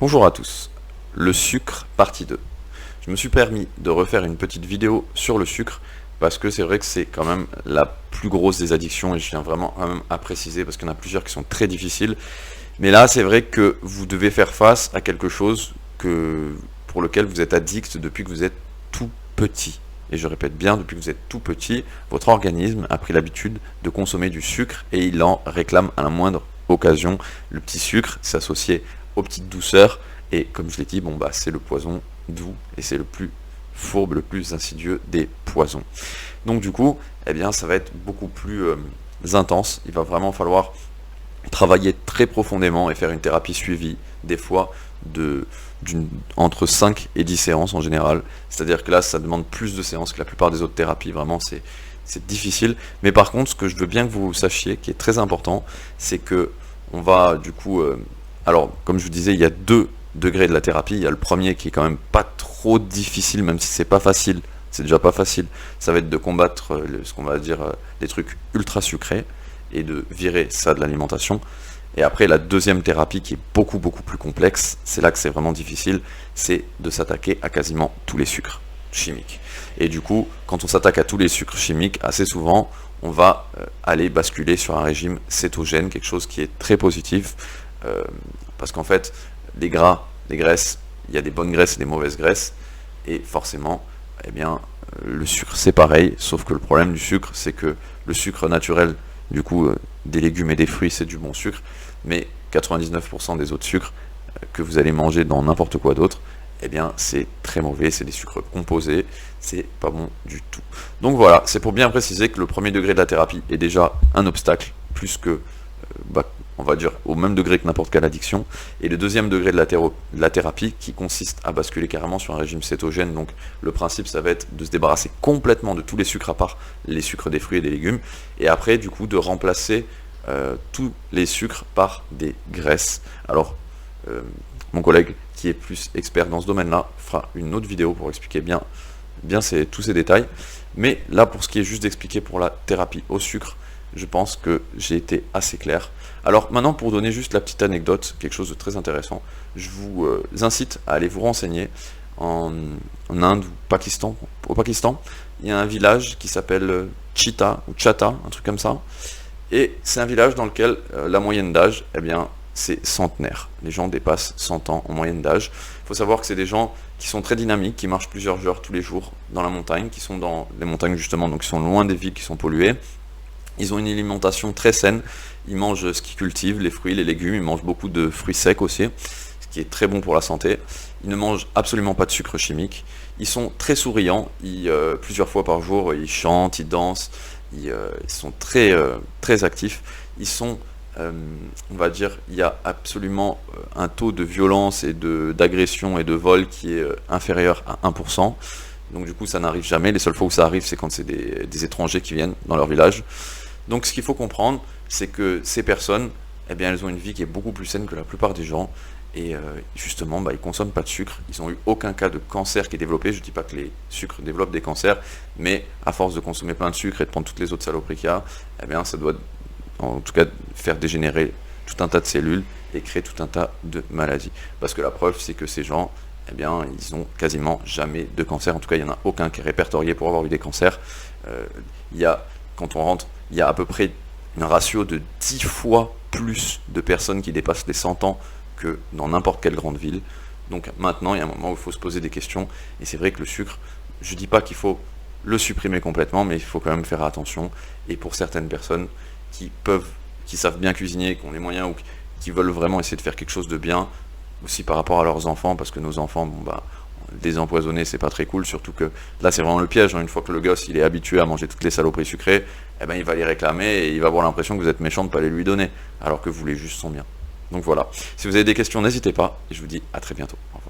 Bonjour à tous, le sucre partie 2. Je me suis permis de refaire une petite vidéo sur le sucre parce que c'est vrai que c'est quand même la plus grosse des addictions et je tiens vraiment quand même à préciser parce qu'il y en a plusieurs qui sont très difficiles. Mais là c'est vrai que vous devez faire face à quelque chose pour lequel vous êtes addict depuis que vous êtes tout petit. Et je répète bien, depuis que vous êtes tout petit, votre organisme a pris l'habitude de consommer du sucre et il en réclame à la moindre occasion. Le petit sucre s'associait aux petites douceurs et comme je l'ai dit, c'est le poison doux et c'est le plus fourbe, le plus insidieux des poisons. Donc du coup, ça va être beaucoup plus intense. Il va vraiment falloir travailler très profondément et faire une thérapie suivie, des fois entre 5 et 10 séances en général. C'est-à-dire que là, ça demande plus de séances que la plupart des autres thérapies. Vraiment, c'est difficile. Mais par contre, ce que je veux bien que vous sachiez, qui est très important, c'est que on va du coup... alors, comme je vous disais, il y a 2 degrés de la thérapie. Il y a le premier qui est quand même pas trop difficile, même si c'est pas facile. C'est déjà pas facile. Ça va être de combattre ce qu'on va dire les trucs ultra sucrés et de virer ça de l'alimentation. Et après, la deuxième thérapie qui est beaucoup plus complexe, c'est là que c'est vraiment difficile, c'est de s'attaquer à quasiment tous les sucres chimiques. Et du coup, quand on s'attaque à tous les sucres chimiques, assez souvent, on va aller basculer sur un régime cétogène, quelque chose qui est très positif, parce qu'en fait, les gras, les graisses, il y a des bonnes graisses et des mauvaises graisses, et forcément, le sucre c'est pareil, sauf que le problème du sucre, c'est que le sucre naturel, du coup, des légumes et des fruits, c'est du bon sucre, mais 99% des autres sucres que vous allez manger dans n'importe quoi d'autre, c'est très mauvais, c'est des sucres composés, c'est pas bon du tout. Donc voilà, c'est pour bien préciser que le premier degré de la thérapie est déjà un obstacle, plus que, on va dire, au même degré que n'importe quelle addiction, et le deuxième degré de la thérapie, qui consiste à basculer carrément sur un régime cétogène, donc le principe, ça va être de se débarrasser complètement de tous les sucres à part les sucres des fruits et des légumes, et après, du coup, de remplacer tous les sucres par des graisses. Alors, mon collègue qui est plus expert dans ce domaine-là fera une autre vidéo pour expliquer bien tous ces détails. Mais là, pour ce qui est juste d'expliquer pour la thérapie au sucre, je pense que j'ai été assez clair. Alors maintenant, pour donner juste la petite anecdote, quelque chose de très intéressant, je vous incite à aller vous renseigner en Inde ou Pakistan. Au Pakistan, il y a un village qui s'appelle Chita ou Chata, un truc comme ça. Et c'est un village dans lequel la moyenne d'âge, c'est centenaire. Les gens dépassent 100 ans en moyenne d'âge. Il faut savoir que c'est des gens qui sont très dynamiques, qui marchent plusieurs heures tous les jours dans la montagne, qui sont dans les montagnes justement, donc qui sont loin des villes qui sont polluées. Ils ont une alimentation très saine, ils mangent ce qu'ils cultivent, les fruits, les légumes, ils mangent beaucoup de fruits secs aussi, ce qui est très bon pour la santé. Ils ne mangent absolument pas de sucre chimique. Ils sont très souriants, plusieurs fois par jour, ils chantent, ils dansent, ils sont très actifs. Ils sont, on va dire, il y a absolument un taux de violence et d'agression et de vol qui est inférieur à 1%. Donc du coup, ça n'arrive jamais. Les seules fois où ça arrive, c'est quand c'est des étrangers qui viennent dans leur village. Donc ce qu'il faut comprendre, c'est que ces personnes, elles ont une vie qui est beaucoup plus saine que la plupart des gens. Et justement, ils ne consomment pas de sucre. Ils n'ont eu aucun cas de cancer qui est développé. Je ne dis pas que les sucres développent des cancers, mais à force de consommer plein de sucre et de prendre toutes les autres saloperies qu'il y a, ça doit en tout cas faire dégénérer tout un tas de cellules et créer tout un tas de maladies. Parce que la preuve, c'est que ces gens, ils n'ont quasiment jamais de cancer. En tout cas, il n'y en a aucun qui est répertorié pour avoir eu des cancers. Quand on rentre, il y a à peu près un ratio de 10 fois plus de personnes qui dépassent les 100 ans que dans n'importe quelle grande ville. Donc maintenant, il y a un moment où il faut se poser des questions. Et c'est vrai que le sucre, je ne dis pas qu'il faut le supprimer complètement, mais il faut quand même faire attention. Et pour certaines personnes qui savent bien cuisiner, qui ont les moyens ou qui veulent vraiment essayer de faire quelque chose de bien, aussi par rapport à leurs enfants, parce que nos enfants, les empoisonner, c'est pas très cool, surtout que là c'est vraiment le piège, une fois que le gosse il est habitué à manger toutes les saloperies sucrées, il va les réclamer et il va avoir l'impression que vous êtes méchant de ne pas les lui donner, alors que vous voulez juste son bien. Donc voilà, si vous avez des questions, n'hésitez pas, et je vous dis à très bientôt. Au revoir.